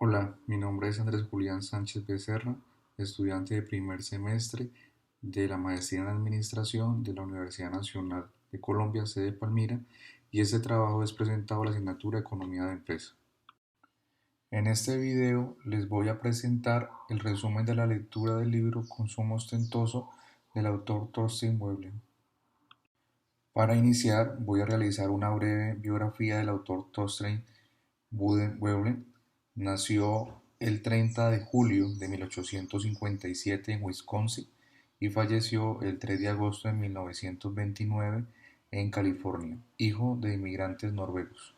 Hola, mi nombre es Andrés Julián Sánchez Becerra, estudiante de primer semestre de la Maestría en Administración de la Universidad Nacional de Colombia, sede Palmira, y este trabajo es presentado a la asignatura Economía de Empresa. En este video les voy a presentar el resumen de la lectura del libro Consumo Ostentoso del autor Thorstein Veblen. Para iniciar, voy a realizar una breve biografía del autor Thorstein Veblen. Nació el 30 de julio de 1857 en Wisconsin y falleció el 3 de agosto de 1929 en California, hijo de inmigrantes noruegos.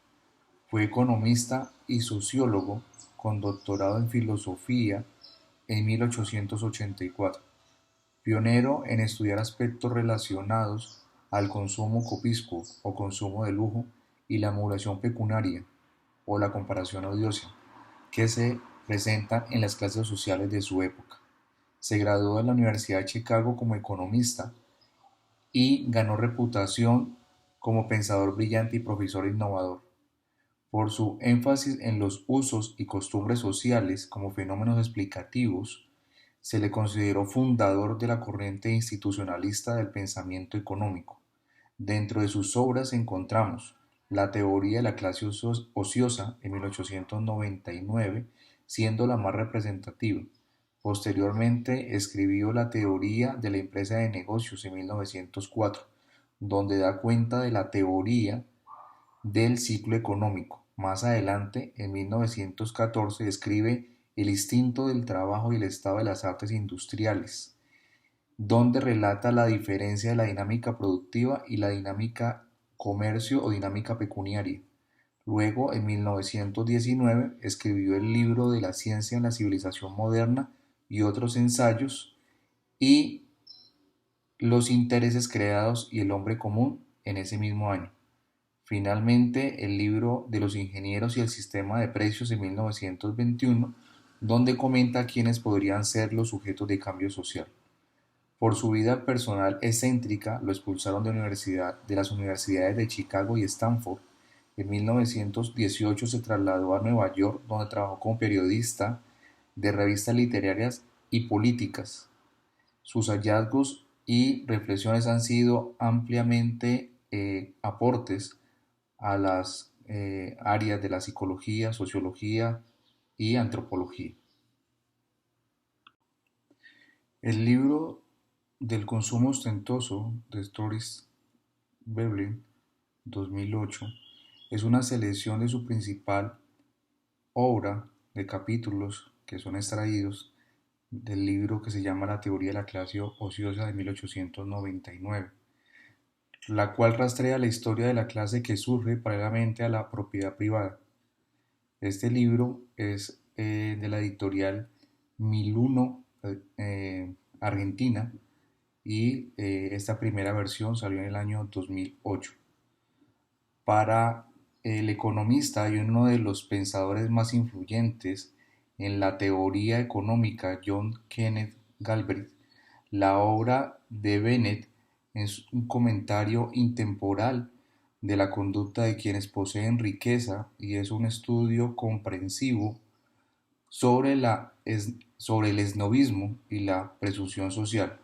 Fue economista y sociólogo con doctorado en filosofía en 1884, pionero en estudiar aspectos relacionados al consumo copiscuo o consumo de lujo y la modulación pecuniaria o la comparación odiosa que se presentan en las clases sociales de su época. Se graduó en la Universidad de Chicago como economista y ganó reputación como pensador brillante y profesor innovador. Por su énfasis en los usos y costumbres sociales como fenómenos explicativos, se le consideró fundador de la corriente institucionalista del pensamiento económico. Dentro de sus obras encontramos la teoría de la clase ociosa en 1899, siendo la más representativa. Posteriormente escribió la teoría de la empresa de negocios en 1904, donde da cuenta de la teoría del ciclo económico. Más adelante, en 1914, escribe El instinto del trabajo y el estado de las artes industriales, donde relata la diferencia de la dinámica productiva y la dinámica comercio o dinámica pecuniaria. Luego, en 1919, escribió el libro de la ciencia en la civilización moderna y otros ensayos y los intereses creados y el hombre común en ese mismo año. Finalmente, el libro de los ingenieros y el sistema de precios en 1921, donde comenta quiénes podrían ser los sujetos de cambio social. Por su vida personal excéntrica, lo expulsaron de las universidades de Chicago y Stanford. En 1918 se trasladó a Nueva York, donde trabajó como periodista de revistas literarias y políticas. Sus hallazgos y reflexiones han sido ampliamente aportes a las áreas de la psicología, sociología y antropología. El libro del consumo ostentoso de Thorstein Veblen, 2008, es una selección de su principal obra de capítulos que son extraídos del libro que se llama La teoría de la clase ociosa de 1899, la cual rastrea la historia de la clase que surge paralelamente a la propiedad privada. Este libro es de la editorial Miluno, Argentina, y esta primera versión salió en el año 2008. Para el economista y uno de los pensadores más influyentes en la teoría económica, John Kenneth Galbraith, la obra de Bennett es un comentario intemporal de la conducta de quienes poseen riqueza y es un estudio comprensivo sobre, sobre el esnovismo y la presunción social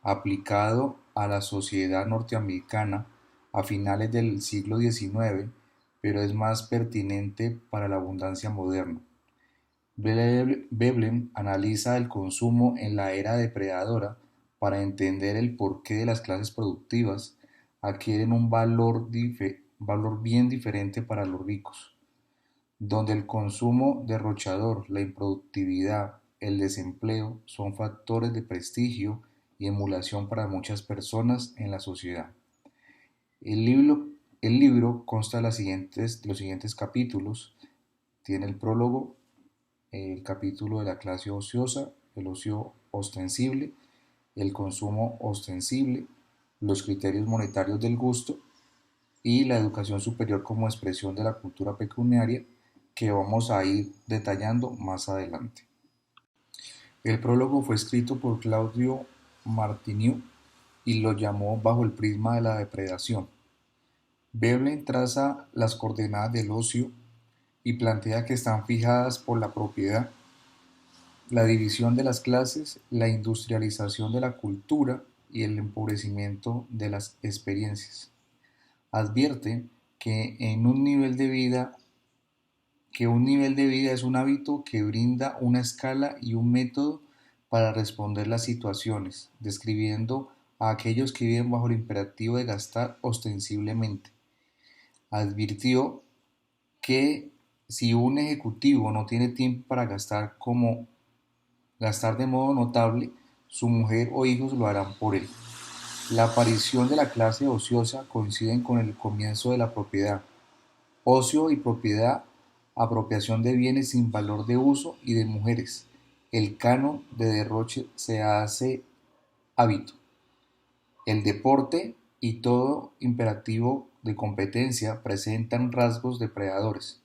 aplicado a la sociedad norteamericana a finales del siglo XIX, pero es más pertinente para la abundancia moderna. Veblen analiza el consumo en la era depredadora para entender el porqué de las clases productivas adquieren un valor bien diferente para los ricos, donde el consumo derrochador, la improductividad, el desempleo son factores de prestigio y emulación para muchas personas en la sociedad. El libro, el libro consta de los siguientes capítulos. Tiene el prólogo, el capítulo de la clase ociosa, el ocio ostensible, el consumo ostensible, los criterios monetarios del gusto y la educación superior como expresión de la cultura pecuniaria que vamos a ir detallando más adelante. El prólogo fue escrito por Claudio Martiniu y lo llamó Bajo el prisma de la depredación. Veblen traza las coordenadas del ocio y plantea que están fijadas por la propiedad, la división de las clases, la industrialización de la cultura y el empobrecimiento de las experiencias. Advierte que un nivel de vida es un hábito que brinda una escala y un método para responder las situaciones, describiendo a aquellos que viven bajo el imperativo de gastar ostensiblemente. Advirtió que si un ejecutivo no tiene tiempo para gastar de modo notable, su mujer o hijos lo harán por él. La aparición de la clase ociosa coinciden con el comienzo de la propiedad. Ocio y propiedad, apropiación de bienes sin valor de uso y de mujeres. El canon de derroche se hace hábito. El deporte y todo imperativo de competencia presentan rasgos depredadores.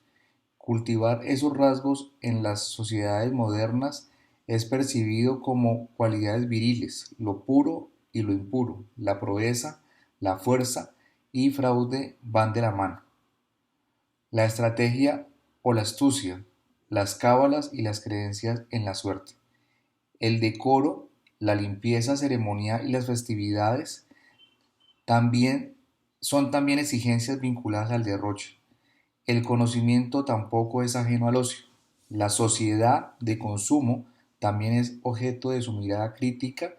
Cultivar esos rasgos en las sociedades modernas es percibido como cualidades viriles, lo puro y lo impuro, la proeza, la fuerza y fraude van de la mano. La estrategia o la astucia, las cábalas y las creencias en la suerte. El decoro, la limpieza ceremonial y las festividades también son también exigencias vinculadas al derroche. El conocimiento tampoco es ajeno al ocio. La sociedad de consumo también es objeto de su mirada crítica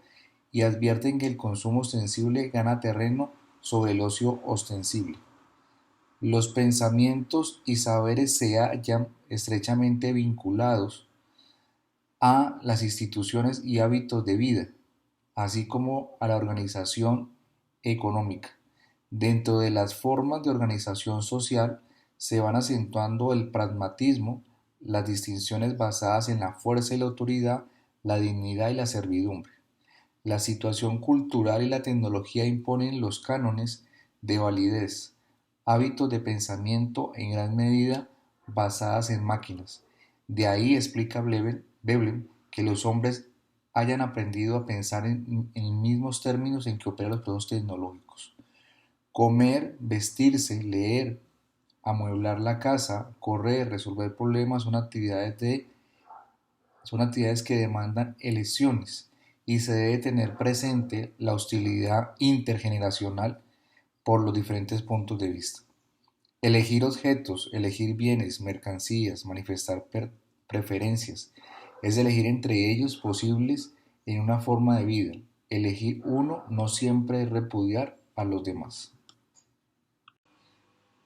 y advierten que el consumo ostensible gana terreno sobre el ocio ostensible. Los pensamientos y saberes se hallan estrechamente vinculados a las instituciones y hábitos de vida, así como a la organización económica. Dentro de las formas de organización social se van acentuando el pragmatismo, las distinciones basadas en la fuerza y la autoridad, la dignidad y la servidumbre. La situación cultural y la tecnología imponen los cánones de validez, hábitos de pensamiento en gran medida basadas en máquinas. De ahí explica Veblen que los hombres hayan aprendido a pensar en mismos términos en que operan los procesos tecnológicos. Comer, vestirse, leer, amueblar la casa, correr, resolver problemas son actividades que demandan elecciones y se debe tener presente la hostilidad intergeneracional por los diferentes puntos de vista. Elegir objetos, elegir bienes, mercancías, manifestar preferencias, es elegir entre ellos posibles en una forma de vida. Elegir uno no siempre es repudiar a los demás.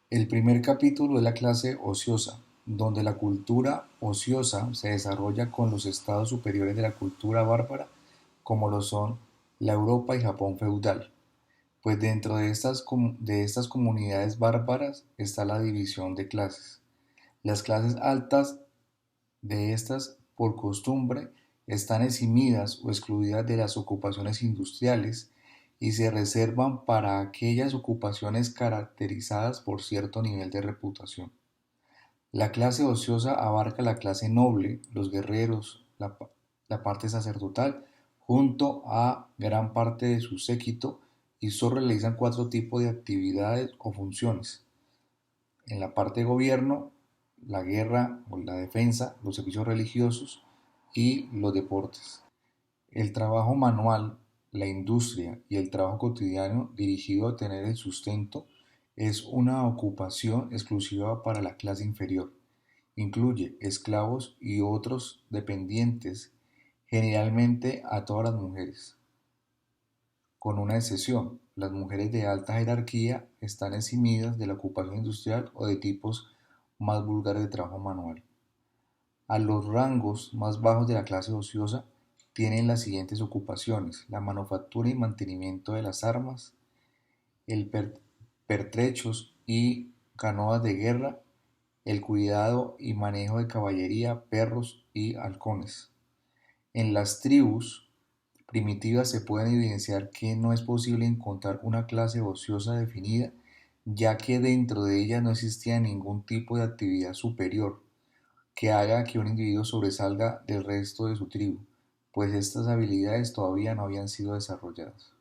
El primer capítulo es la clase ociosa, donde la cultura ociosa se desarrolla con los estados superiores de la cultura bárbara, como lo son la Europa y Japón feudal. Pues dentro de estas comunidades bárbaras está la división de clases. Las clases altas de estas, por costumbre, están eximidas o excluidas de las ocupaciones industriales y se reservan para aquellas ocupaciones caracterizadas por cierto nivel de reputación. La clase ociosa abarca la clase noble, los guerreros, la parte sacerdotal, junto a gran parte de su séquito y solo realizan cuatro tipos de actividades o funciones. En la parte de gobierno, la guerra o la defensa, los servicios religiosos y los deportes. El trabajo manual, la industria y el trabajo cotidiano dirigido a tener el sustento es una ocupación exclusiva para la clase inferior. Incluye esclavos y otros dependientes, generalmente a todas las mujeres. Con una excepción, las mujeres de alta jerarquía están eximidas de la ocupación industrial o de tipos más vulgares de trabajo manual. A los rangos más bajos de la clase ociosa tienen las siguientes ocupaciones: la manufactura y mantenimiento de las armas, el pertrechos y canoas de guerra, el cuidado y manejo de caballería, perros y halcones. En las tribus primitivas se puede evidenciar que no es posible encontrar una clase ociosa definida, ya que dentro de ella no existía ningún tipo de actividad superior que haga que un individuo sobresalga del resto de su tribu, pues estas habilidades todavía no habían sido desarrolladas.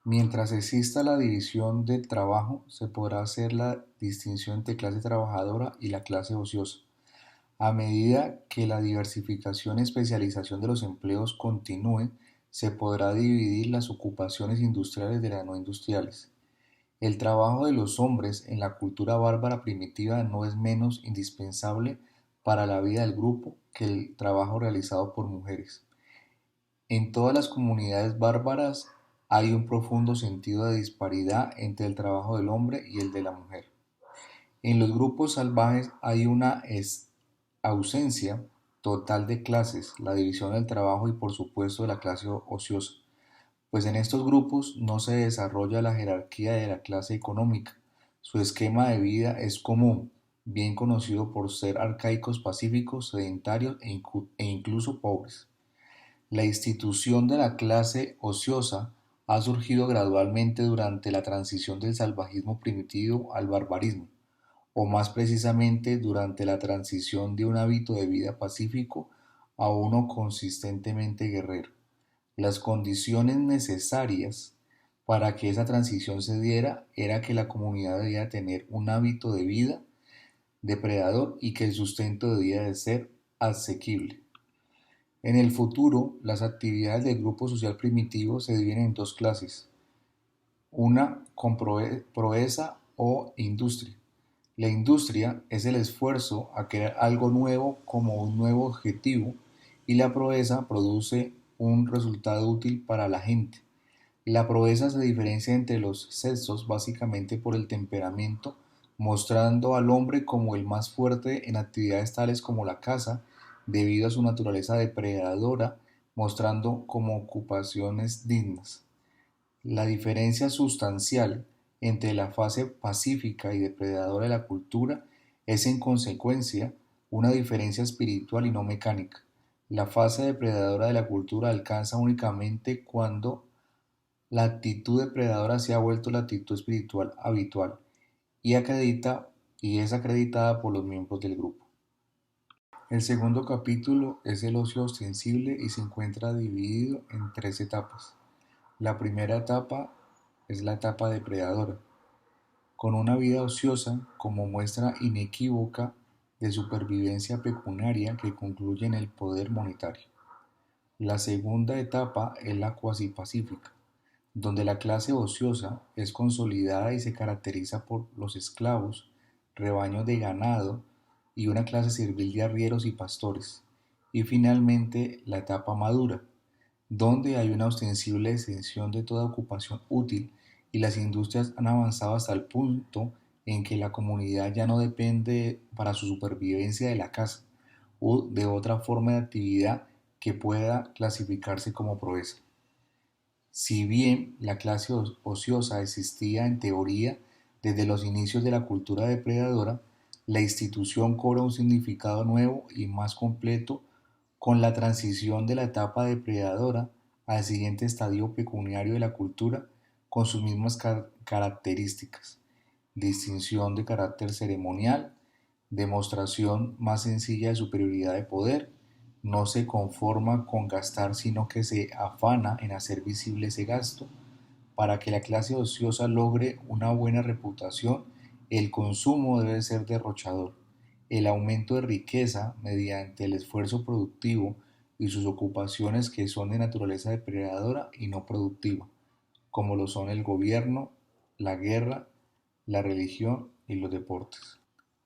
Mientras exista la división del trabajo, se podrá hacer la distinción entre clase trabajadora y la clase ociosa. A medida que la diversificación y especialización de los empleos continúe, se podrá dividir las ocupaciones industriales de las no industriales. El trabajo de los hombres en la cultura bárbara primitiva no es menos indispensable para la vida del grupo que el trabajo realizado por mujeres. En todas las comunidades bárbaras hay un profundo sentido de disparidad entre el trabajo del hombre y el de la mujer. En los grupos salvajes hay una ausencia total de clases, la división del trabajo y por supuesto de la clase ociosa, pues en estos grupos no se desarrolla la jerarquía de la clase económica. Su esquema de vida es común, bien conocido por ser arcaicos, pacíficos, sedentarios e incluso pobres. La institución de la clase ociosa ha surgido gradualmente durante la transición del salvajismo primitivo al barbarismo, o más precisamente durante la transición de un hábito de vida pacífico a uno consistentemente guerrero. Las condiciones necesarias para que esa transición se diera era que la comunidad debía tener un hábito de vida depredador y que el sustento debía de ser asequible. En el futuro, las actividades del grupo social primitivo se dividen en dos clases, una con proeza o industria. La industria es el esfuerzo a crear algo nuevo como un nuevo objetivo y la proeza produce un resultado útil para la gente. La proeza se diferencia entre los sexos básicamente por el temperamento, mostrando al hombre como el más fuerte en actividades tales como la caza, debido a su naturaleza depredadora, mostrando como ocupaciones dignas. La diferencia sustancial entre la fase pacífica y depredadora de la cultura es en consecuencia una diferencia espiritual y no mecánica. La fase depredadora de la cultura alcanza únicamente cuando la actitud depredadora se ha vuelto la actitud espiritual habitual y acredita y es acreditada por los miembros del grupo. El segundo capítulo es el ocio ostensible y se encuentra dividido en tres etapas. La primera etapa es la etapa depredadora, con una vida ociosa como muestra inequívoca de supervivencia pecuniaria que concluye en el poder monetario. La segunda etapa es la cuasi pacífica, donde la clase ociosa es consolidada y se caracteriza por los esclavos, rebaños de ganado y una clase servil de arrieros y pastores. Y finalmente la etapa madura, donde hay una ostensible exención de toda ocupación útil y las industrias han avanzado hasta el punto en que la comunidad ya no depende para su supervivencia de la caza o de otra forma de actividad que pueda clasificarse como proeza. Si bien la clase ociosa existía en teoría desde los inicios de la cultura depredadora, la institución cobra un significado nuevo y más completo con la transición de la etapa depredadora al siguiente estadio pecuniario de la cultura con sus mismas características: distinción de carácter ceremonial, demostración más sencilla de superioridad de poder, no se conforma con gastar, sino que se afana en hacer visible ese gasto. Para que la clase ociosa logre una buena reputación, el consumo debe ser derrochador. El aumento de riqueza mediante el esfuerzo productivo y sus ocupaciones que son de naturaleza depredadora y no productiva, como lo son el gobierno, la guerra, la religión y los deportes.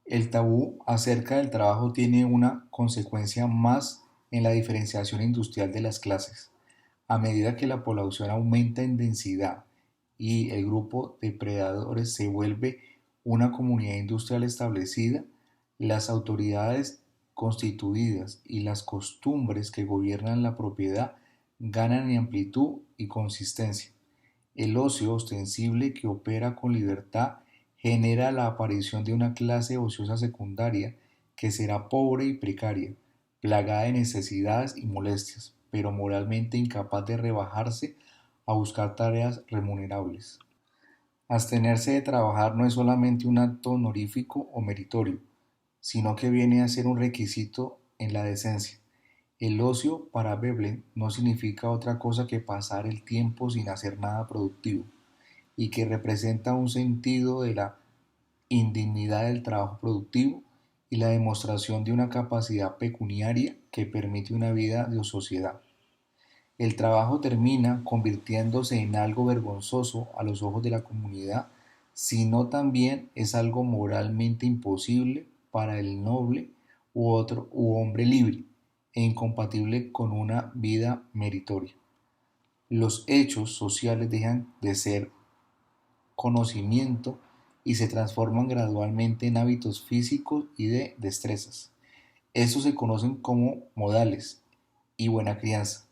El tabú acerca del trabajo tiene una consecuencia más en la diferenciación industrial de las clases. A medida que la población aumenta en densidad y el grupo de predadores se vuelve una comunidad industrial establecida, las autoridades constituidas y las costumbres que gobiernan la propiedad ganan en amplitud y consistencia. El ocio ostensible que opera con libertad genera la aparición de una clase ociosa secundaria que será pobre y precaria, plagada de necesidades y molestias, pero moralmente incapaz de rebajarse a buscar tareas remunerables. Abstenerse de trabajar no es solamente un acto honorífico o meritorio, sino que viene a ser un requisito en la decencia. El ocio para Veblen no significa otra cosa que pasar el tiempo sin hacer nada productivo y que representa un sentido de la indignidad del trabajo productivo y la demostración de una capacidad pecuniaria que permite una vida de sociedad. El trabajo termina convirtiéndose en algo vergonzoso a los ojos de la comunidad, sino también es algo moralmente imposible para el noble u hombre libre e incompatible con una vida meritoria. Los hechos sociales dejan de ser conocimiento y se transforman gradualmente en hábitos físicos y de destrezas. Estos se conocen como modales y buena crianza,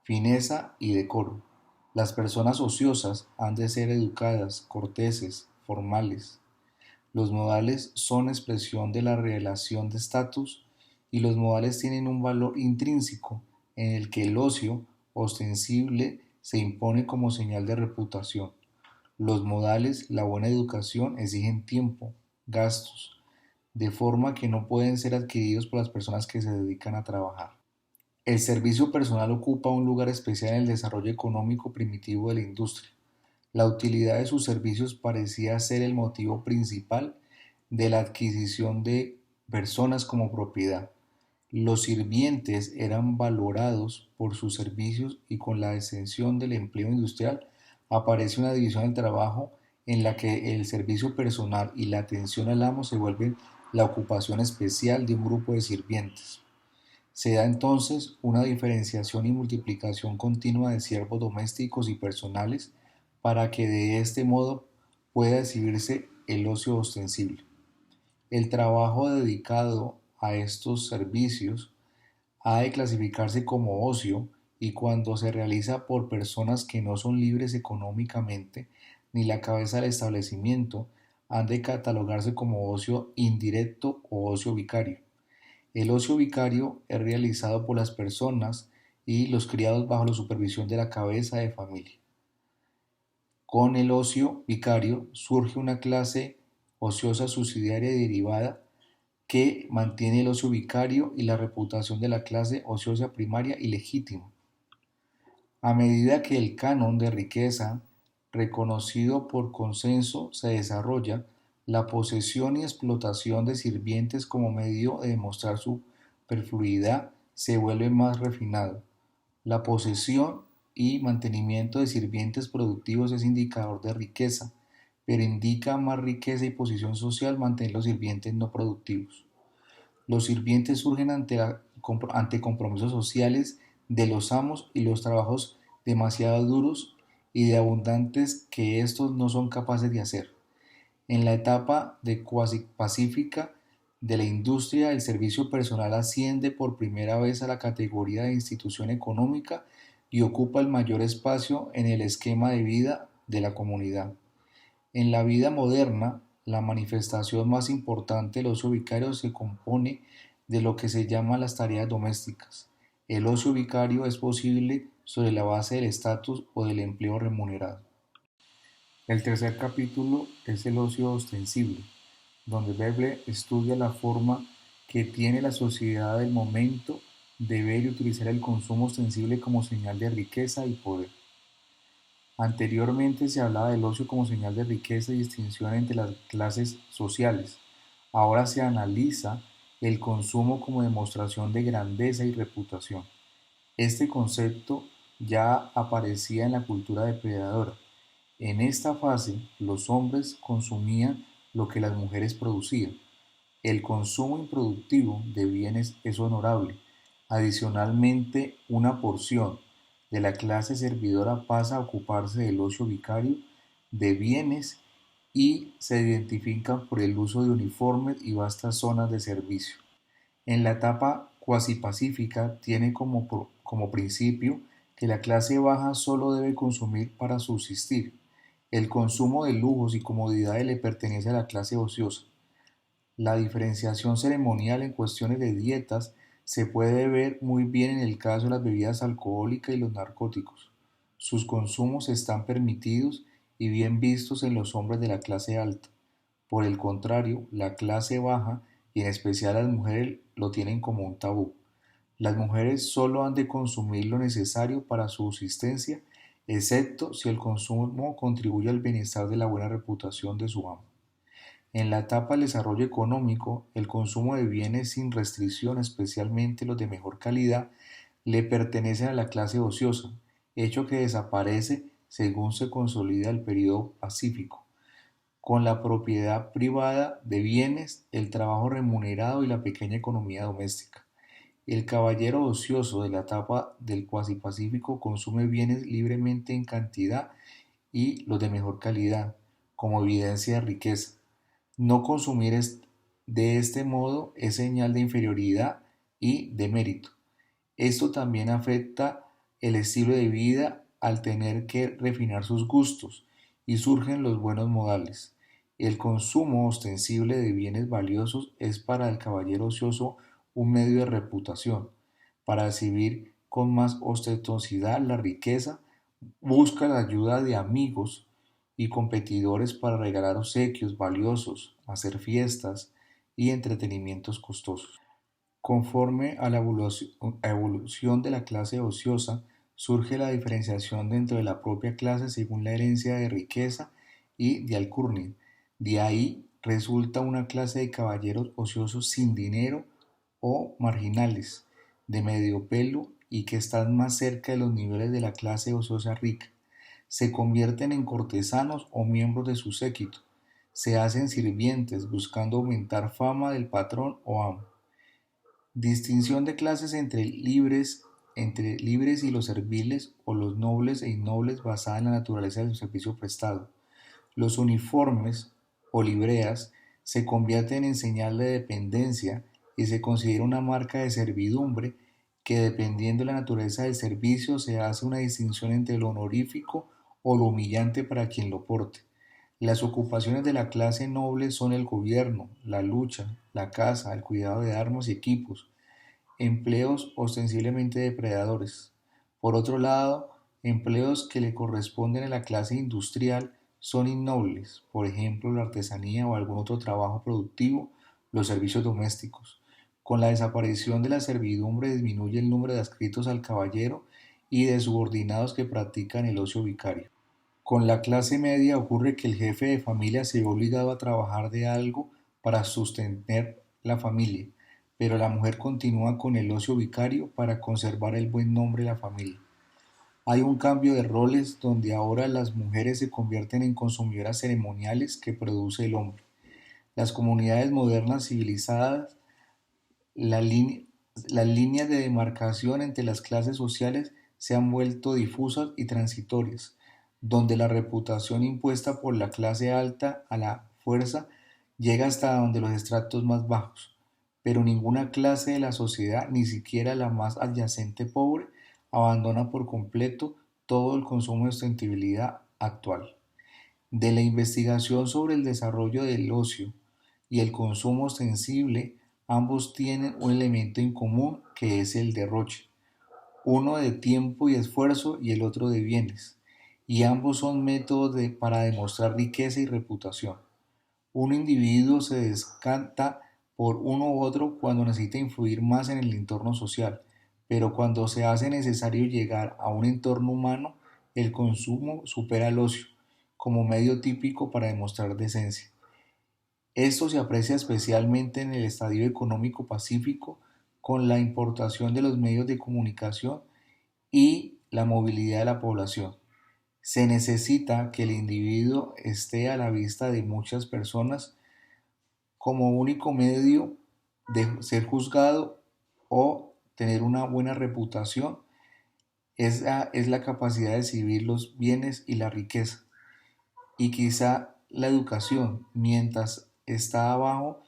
fineza y decoro. Las personas ociosas han de ser educadas, corteses, formales. Los modales son expresión de la relación de estatus y los modales tienen un valor intrínseco en el que el ocio ostensible se impone como señal de reputación. Los modales, la buena educación, exigen tiempo, gastos, de forma que no pueden ser adquiridos por las personas que se dedican a trabajar. El servicio personal ocupa un lugar especial en el desarrollo económico primitivo de la industria. La utilidad de sus servicios parecía ser el motivo principal de la adquisición de personas como propiedad. Los sirvientes eran valorados por sus servicios y con la extensión del empleo industrial aparece una división del trabajo en la que el servicio personal y la atención al amo se vuelven la ocupación especial de un grupo de sirvientes. Se da entonces una diferenciación y multiplicación continua de siervos domésticos y personales para que de este modo pueda exhibirse el ocio ostensible. El trabajo dedicado a estos servicios ha de clasificarse como ocio y cuando se realiza por personas que no son libres económicamente ni la cabeza del establecimiento, han de catalogarse como ocio indirecto o ocio vicario. El ocio vicario es realizado por las personas y los criados bajo la supervisión de la cabeza de familia. Con el ocio vicario surge una clase ociosa subsidiaria y derivada que mantiene el ocio vicario y la reputación de la clase ociosa primaria y legítima. A medida que el canon de riqueza, reconocido por consenso, se desarrolla, la posesión y explotación de sirvientes como medio de demostrar su superfluidad se vuelve más refinado. La posesión y mantenimiento de sirvientes productivos es indicador de riqueza, pero indica más riqueza y posición social mantener los sirvientes no productivos. Los sirvientes surgen ante compromisos sociales de los amos y los trabajos demasiado duros y de abundantes que estos no son capaces de hacer. En la etapa de cuasi pacífica de la industria, el servicio personal asciende por primera vez a la categoría de institución económica y ocupa el mayor espacio en el esquema de vida de la comunidad. En la vida moderna, la manifestación más importante del ocio vicario se compone de lo que se llama las tareas domésticas. El ocio vicario es posible sobre la base del estatus o del empleo remunerado. El tercer capítulo es el ocio ostensible, donde Veblen estudia la forma que tiene la sociedad del momento de ver y utilizar el consumo ostensible como señal de riqueza y poder. Anteriormente se hablaba del ocio como señal de riqueza y distinción entre las clases sociales. Ahora se analiza el consumo como demostración de grandeza y reputación. Este concepto ya aparecía en la cultura depredadora. En esta fase, los hombres consumían lo que las mujeres producían. El consumo improductivo de bienes es honorable. Adicionalmente, una porción de la clase servidora pasa a ocuparse del ocio vicario de bienes y se identifican por el uso de uniformes y vastas zonas de servicio. En la etapa cuasi pacífica tiene como principio que la clase baja solo debe consumir para subsistir. El consumo de lujos y comodidades le pertenece a la clase ociosa. La diferenciación ceremonial en cuestiones de dietas se puede ver muy bien en el caso de las bebidas alcohólicas y los narcóticos. Sus consumos están permitidos y bien vistos en los hombres de la clase alta. Por el contrario, la clase baja y en especial las mujeres lo tienen como un tabú. Las mujeres solo han de consumir lo necesario para su subsistencia, excepto si el consumo contribuye al bienestar de la buena reputación de su amo. En la etapa del desarrollo económico, el consumo de bienes sin restricción, especialmente los de mejor calidad, le pertenecen a la clase ociosa, hecho que desaparece según se consolida el periodo pacífico, con la propiedad privada de bienes, el trabajo remunerado y la pequeña economía doméstica. El caballero ocioso de la etapa del cuasi pacífico consume bienes libremente en cantidad y los de mejor calidad, como evidencia de riqueza. No consumir de este modo es señal de inferioridad y de mérito. Esto también afecta el estilo de vida al tener que refinar sus gustos y surgen los buenos modales. El consumo ostensible de bienes valiosos es para el caballero ocioso un medio de reputación. Para exhibir con más ostentosidad la riqueza, busca la ayuda de amigos y competidores para regalar obsequios valiosos, hacer fiestas y entretenimientos costosos. Conforme a la evolución de la clase ociosa, surge la diferenciación dentro de la propia clase según la herencia de riqueza y de alcurnia. De ahí resulta una clase de caballeros ociosos sin dinero o marginales, de medio pelo y que están más cerca de los niveles de la clase ociosa rica. Se convierten en cortesanos o miembros de su séquito. Se hacen sirvientes buscando aumentar fama del patrón o amo. Distinción de clases entre libres y los serviles o los nobles e innobles basada en la naturaleza del servicio prestado. Los uniformes o libreas se convierten en señal de dependencia y se considera una marca de servidumbre que dependiendo de la naturaleza del servicio se hace una distinción entre lo honorífico o lo humillante para quien lo porte. Las ocupaciones de la clase noble son el gobierno, la lucha, la caza, el cuidado de armas y equipos, empleos ostensiblemente depredadores. Por otro lado, empleos que le corresponden a la clase industrial son innobles, por ejemplo, la artesanía o algún otro trabajo productivo, los servicios domésticos. Con la desaparición de la servidumbre disminuye el número de adscritos al caballero y de subordinados que practican el ocio vicario. Con la clase media ocurre que el jefe de familia se ve obligado a trabajar de algo para sostener la familia, pero la mujer continúa con el ocio vicario para conservar el buen nombre de la familia. Hay un cambio de roles donde ahora las mujeres se convierten en consumidoras ceremoniales que produce el hombre. Las comunidades modernas civilizadas, la línea- las líneas de demarcación entre las clases sociales se han vuelto difusas y transitorias, donde la reputación impuesta por la clase alta a la fuerza llega hasta donde los estratos más bajos, pero ninguna clase de la sociedad, ni siquiera la más adyacente pobre, abandona por completo todo el consumo de sustentabilidad actual. De la investigación sobre el desarrollo del ocio y el consumo sensible, ambos tienen un elemento en común que es el derroche, uno de tiempo y esfuerzo y el otro de bienes, y ambos son métodos para demostrar riqueza y reputación. Un individuo se descanta por uno u otro cuando necesita influir más en el entorno social, pero cuando se hace necesario llegar a un entorno humano, el consumo supera al ocio como medio típico para demostrar decencia. Esto se aprecia especialmente en el estadio económico pacífico con la importación de los medios de comunicación y la movilidad de la población. Se necesita que el individuo esté a la vista de muchas personas como único medio de ser juzgado o tener una buena reputación. Esa es la capacidad de exhibir los bienes y la riqueza. Y quizá la educación, mientras está abajo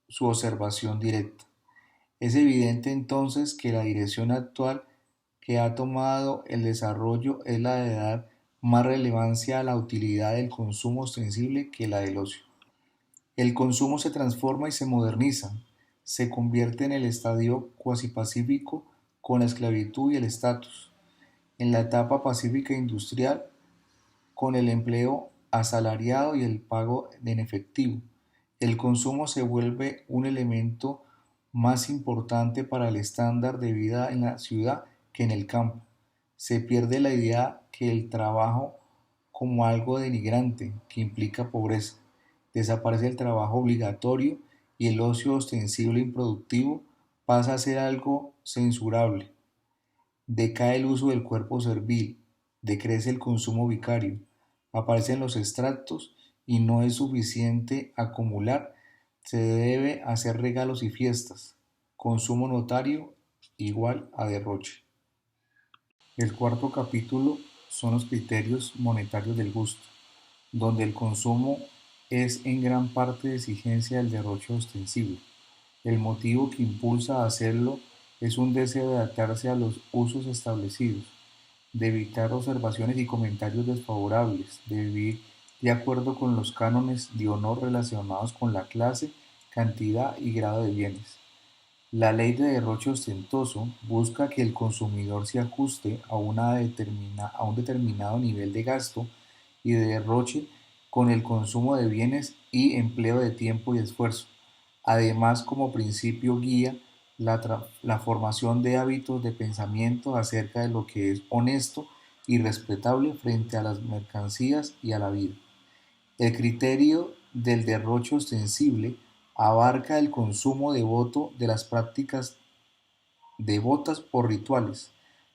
su observación directa. Es evidente entonces que la dirección actual que ha tomado el desarrollo es la de dar más relevancia a la utilidad del consumo ostensible que la del ocio. El consumo se transforma y se moderniza, se convierte en el estadio cuasi pacífico con la esclavitud y el estatus, en la etapa pacífica industrial con el empleo asalariado y el pago en efectivo. El consumo se vuelve un elemento más importante para el estándar de vida en la ciudad que en el campo. Se pierde la idea que el trabajo como algo denigrante que implica pobreza. Desaparece el trabajo obligatorio y el ocio ostensible e improductivo pasa a ser algo censurable. Decae el uso del cuerpo servil, decrece el consumo vicario, aparecen los extractos y no es suficiente acumular, se debe hacer regalos y fiestas. Consumo notario igual a derroche. El cuarto capítulo son los criterios monetarios del gusto, donde el consumo es en gran parte exigencia del derroche ostensible. El motivo que impulsa a hacerlo es un deseo de adaptarse a los usos establecidos, de evitar observaciones y comentarios desfavorables, de vivir de acuerdo con los cánones de honor relacionados con la clase, cantidad y grado de bienes. La ley de derroche ostentoso busca que el consumidor se ajuste a un determinado nivel de gasto y de derroche con el consumo de bienes y empleo de tiempo y esfuerzo. Además, como principio guía la formación de hábitos de pensamiento acerca de lo que es honesto y respetable frente a las mercancías y a la vida. El criterio del derroche ostensible abarca el consumo devoto de las prácticas devotas o rituales.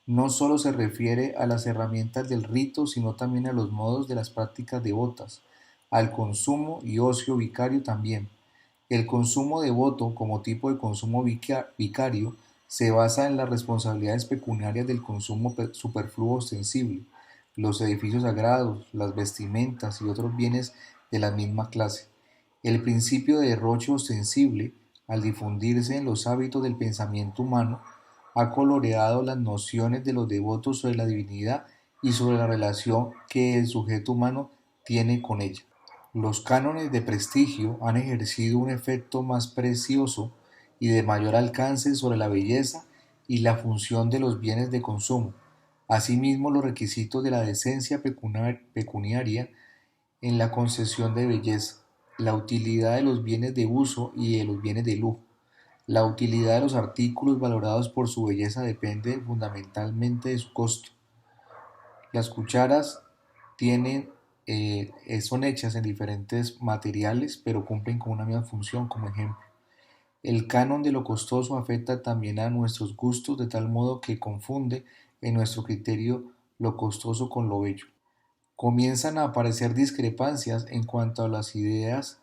No solo se refiere a las herramientas del rito, sino también a los modos de las prácticas devotas, al consumo y ocio vicario también. El consumo devoto, como tipo de consumo vicario, se basa en las responsabilidades pecuniarias del consumo superfluo ostensible, los edificios sagrados, las vestimentas y otros bienes de la misma clase. El principio de derroche ostensible, al difundirse en los hábitos del pensamiento humano, ha coloreado las nociones de los devotos sobre la divinidad y sobre la relación que el sujeto humano tiene con ella. Los cánones de prestigio han ejercido un efecto más precioso y de mayor alcance sobre la belleza y la función de los bienes de consumo. Asimismo, los requisitos de la decencia pecuniaria en la concesión de belleza, la utilidad de los bienes de uso y de los bienes de lujo. La utilidad de los artículos valorados por su belleza depende fundamentalmente de su costo. Las cucharas tienen, son hechas en diferentes materiales, pero cumplen con una misma función, como ejemplo. El canon de lo costoso afecta también a nuestros gustos de tal modo que confunde en nuestro criterio lo costoso con lo bello. Comienzan a aparecer discrepancias en cuanto a las ideas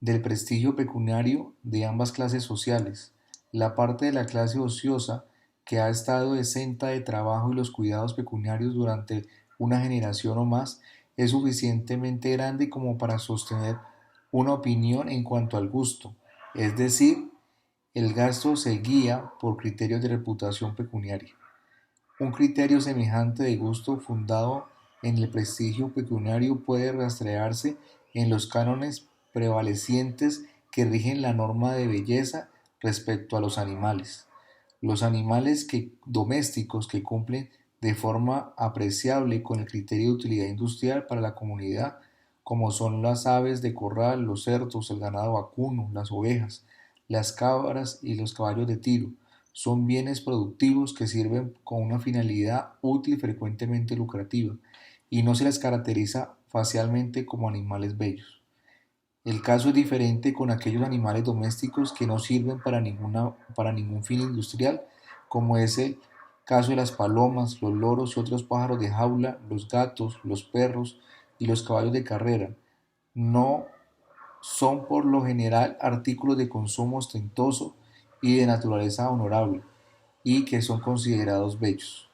del prestigio pecuniario de ambas clases sociales. La parte de la clase ociosa que ha estado exenta de trabajo y los cuidados pecuniarios durante una generación o más es suficientemente grande como para sostener una opinión en cuanto al gusto, es decir, el gasto se guía por criterios de reputación pecuniaria. Un criterio semejante de gusto fundado en el prestigio pecuniario puede rastrearse en los cánones prevalecientes que rigen la norma de belleza respecto a los animales. Los animales domésticos que cumplen de forma apreciable con el criterio de utilidad industrial para la comunidad, como son las aves de corral, los cerdos, el ganado vacuno, las ovejas, las cabras y los caballos de tiro, son bienes productivos que sirven con una finalidad útil frecuentemente lucrativa y no se les caracteriza facialmente como animales bellos. El caso es diferente con aquellos animales domésticos que no sirven para ningún fin industrial, como es el caso de las palomas, los loros y otros pájaros de jaula, los gatos, los perros y los caballos de carrera. No son por lo general artículos de consumo ostentoso y de naturaleza honorable, y que son considerados bellos.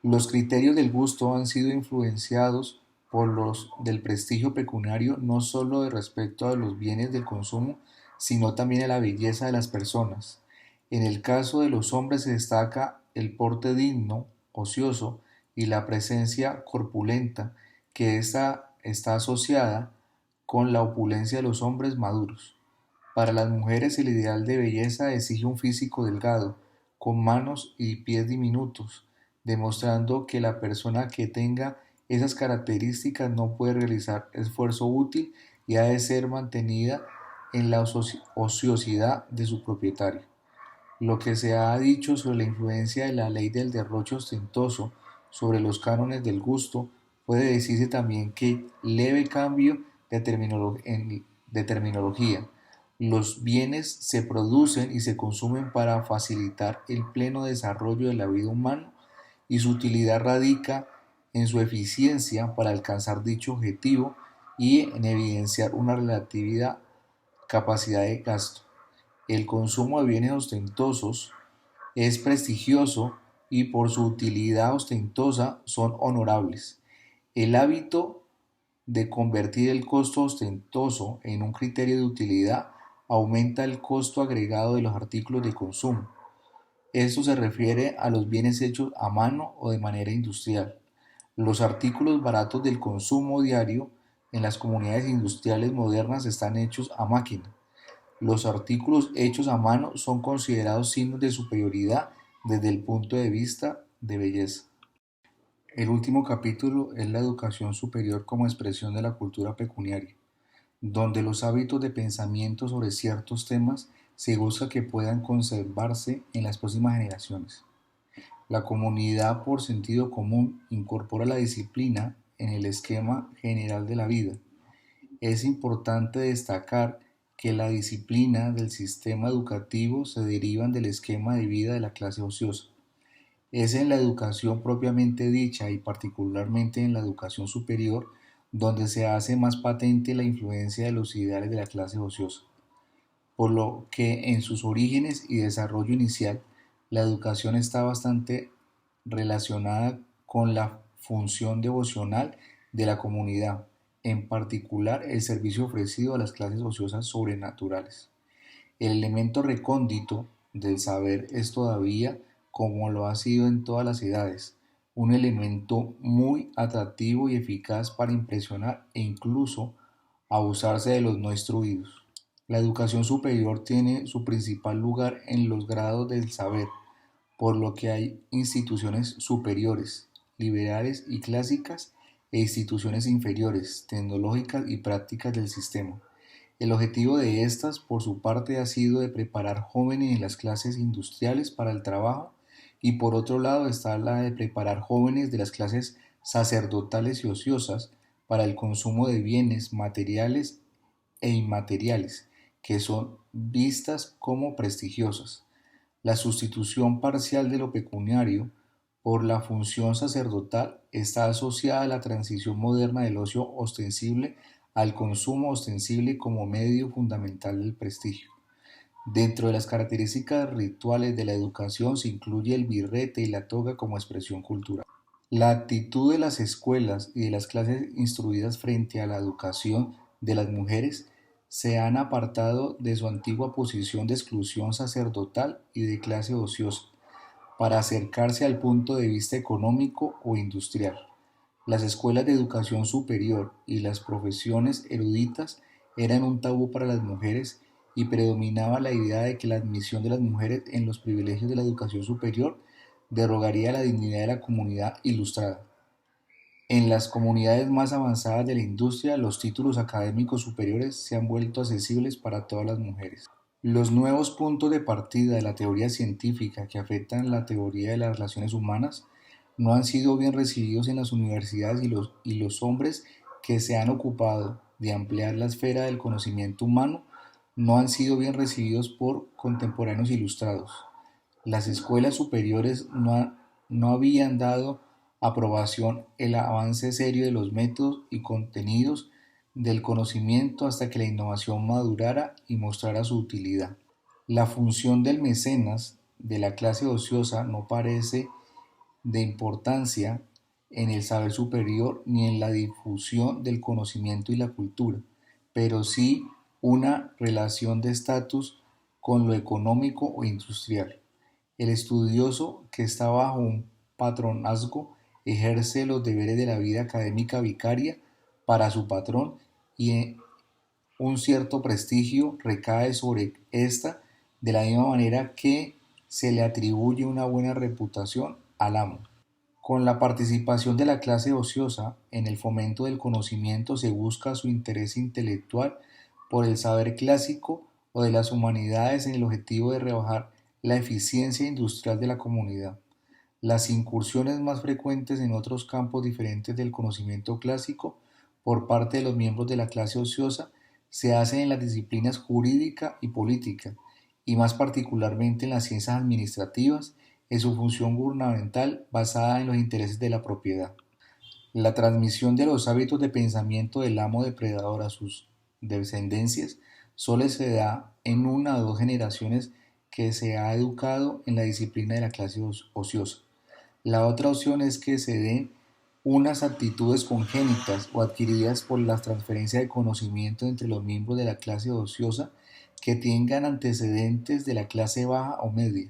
Los criterios del gusto han sido influenciados por los del prestigio pecuniario no solo de respecto a los bienes del consumo, sino también a la belleza de las personas. En el caso de los hombres se destaca el porte digno, ocioso, y la presencia corpulenta, que está asociada con la opulencia de los hombres maduros. Para las mujeres el ideal de belleza exige un físico delgado, con manos y pies diminutos, demostrando que la persona que tenga esas características no puede realizar esfuerzo útil y ha de ser mantenida en la ociosidad de su propietario. Lo que se ha dicho sobre la influencia de la ley del derroche ostentoso sobre los cánones del gusto, puede decirse también que leve cambio de terminología. Los bienes se producen y se consumen para facilitar el pleno desarrollo de la vida humana y su utilidad radica en su eficiencia para alcanzar dicho objetivo y en evidenciar una relativa capacidad de gasto. El consumo de bienes ostentosos es prestigioso y por su utilidad ostentosa son honorables. El hábito de convertir el costo ostentoso en un criterio de utilidad aumenta el costo agregado de los artículos de consumo. Esto se refiere a los bienes hechos a mano o de manera industrial. Los artículos baratos del consumo diario en las comunidades industriales modernas están hechos a máquina. Los artículos hechos a mano son considerados signos de superioridad desde el punto de vista de belleza. El último capítulo es la educación superior como expresión de la cultura pecuniaria, donde los hábitos de pensamiento sobre ciertos temas se busca que puedan conservarse en las próximas generaciones. La comunidad, por sentido común, incorpora la disciplina en el esquema general de la vida. Es importante destacar que la disciplina del sistema educativo se derivan del esquema de vida de la clase ociosa. Es en la educación propiamente dicha y particularmente en la educación superior donde se hace más patente la influencia de los ideales de la clase ociosa, por lo que en sus orígenes y desarrollo inicial la educación está bastante relacionada con la función devocional de la comunidad, en particular el servicio ofrecido a las clases ociosas sobrenaturales. El elemento recóndito del saber es todavía, como lo ha sido en todas las edades, un elemento muy atractivo y eficaz para impresionar e incluso abusarse de los no instruidos. La educación superior tiene su principal lugar en los grados del saber, por lo que hay instituciones superiores, liberales y clásicas, e instituciones inferiores, tecnológicas y prácticas del sistema. El objetivo de estas, por su parte, ha sido de preparar jóvenes en las clases industriales para el trabajo y por otro lado está la de preparar jóvenes de las clases sacerdotales y ociosas para el consumo de bienes materiales e inmateriales, que son vistas como prestigiosas. La sustitución parcial de lo pecuniario por la función sacerdotal está asociada a la transición moderna del ocio ostensible al consumo ostensible como medio fundamental del prestigio. Dentro de las características rituales de la educación se incluye el birrete y la toga como expresión cultural. La actitud de las escuelas y de las clases instruidas frente a la educación de las mujeres se han apartado de su antigua posición de exclusión sacerdotal y de clase ociosa para acercarse al punto de vista económico o industrial. Las escuelas de educación superior y las profesiones eruditas eran un tabú para las mujeres y predominaba la idea de que la admisión de las mujeres en los privilegios de la educación superior derogaría la dignidad de la comunidad ilustrada. En las comunidades más avanzadas de la industria, los títulos académicos superiores se han vuelto accesibles para todas las mujeres. Los nuevos puntos de partida de la teoría científica que afectan la teoría de las relaciones humanas no han sido bien recibidos en las universidades y los hombres que se han ocupado de ampliar la esfera del conocimiento humano no han sido bien recibidos por contemporáneos ilustrados. Las escuelas superiores no habían dado aprobación el avance serio de los métodos y contenidos del conocimiento hasta que la innovación madurara y mostrara su utilidad. La función del mecenas de la clase ociosa no parece de importancia en el saber superior ni en la difusión del conocimiento y la cultura, pero sí una relación de estatus con lo económico o industrial. El estudioso que está bajo un patronazgo ejerce los deberes de la vida académica vicaria para su patrón y un cierto prestigio recae sobre ésta de la misma manera que se le atribuye una buena reputación al amo. Con la participación de la clase ociosa en el fomento del conocimiento se busca su interés intelectual por el saber clásico o de las humanidades en el objetivo de rebajar la eficiencia industrial de la comunidad. Las incursiones más frecuentes en otros campos diferentes del conocimiento clásico por parte de los miembros de la clase ociosa se hacen en las disciplinas jurídica y política, y más particularmente en las ciencias administrativas, en su función gubernamental basada en los intereses de la propiedad. La transmisión de los hábitos de pensamiento del amo depredador a sus descendencias solo se da en una o dos generaciones que se ha educado en la disciplina de la clase ociosa. La otra opción es que se den unas actitudes congénitas o adquiridas por la transferencia de conocimiento entre los miembros de la clase ociosa que tengan antecedentes de la clase baja o media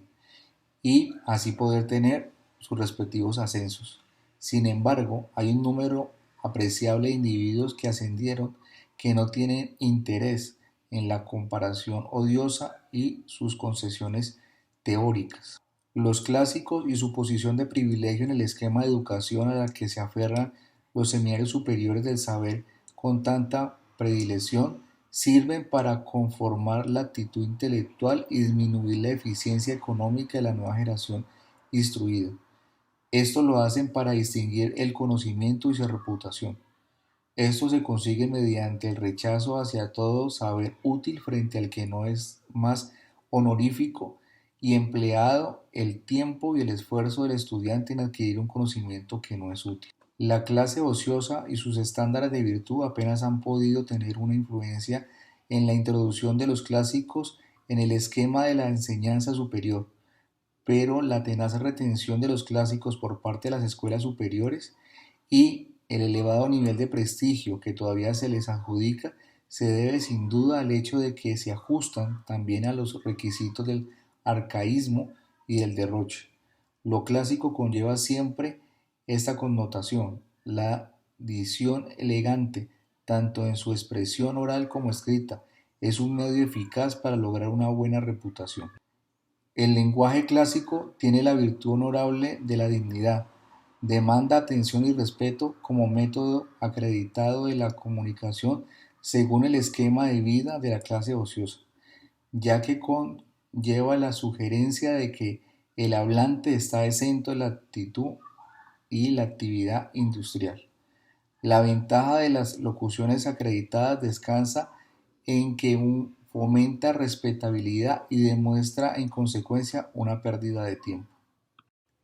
y así poder tener sus respectivos ascensos. Sin embargo, hay un número apreciable de individuos que ascendieron que no tienen interés en la comparación odiosa y sus concesiones teóricas. Los clásicos y su posición de privilegio en el esquema de educación a la que se aferran los seminarios superiores del saber con tanta predilección sirven para conformar la actitud intelectual y disminuir la eficiencia económica de la nueva generación instruida. Esto lo hacen para distinguir el conocimiento y su reputación. Esto se consigue mediante el rechazo hacia todo saber útil frente al que no es más honorífico y empleado el tiempo y el esfuerzo del estudiante en adquirir un conocimiento que no es útil. La clase ociosa y sus estándares de virtud apenas han podido tener una influencia en la introducción de los clásicos en el esquema de la enseñanza superior, pero la tenaz retención de los clásicos por parte de las escuelas superiores y el elevado nivel de prestigio que todavía se les adjudica se debe sin duda al hecho de que se ajustan también a los requisitos del arcaísmo y del derroche. Lo clásico conlleva siempre esta connotación, la dicción elegante, tanto en su expresión oral como escrita, es un medio eficaz para lograr una buena reputación. El lenguaje clásico tiene la virtud honorable de la dignidad, demanda atención y respeto como método acreditado de la comunicación según el esquema de vida de la clase ociosa, ya que conlleva la sugerencia de que el hablante está exento de la actitud y la actividad industrial. La ventaja de las locuciones acreditadas descansa en que fomenta respetabilidad y demuestra en consecuencia una pérdida de tiempo.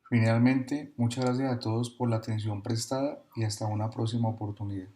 Finalmente, muchas gracias a todos por la atención prestada y hasta una próxima oportunidad.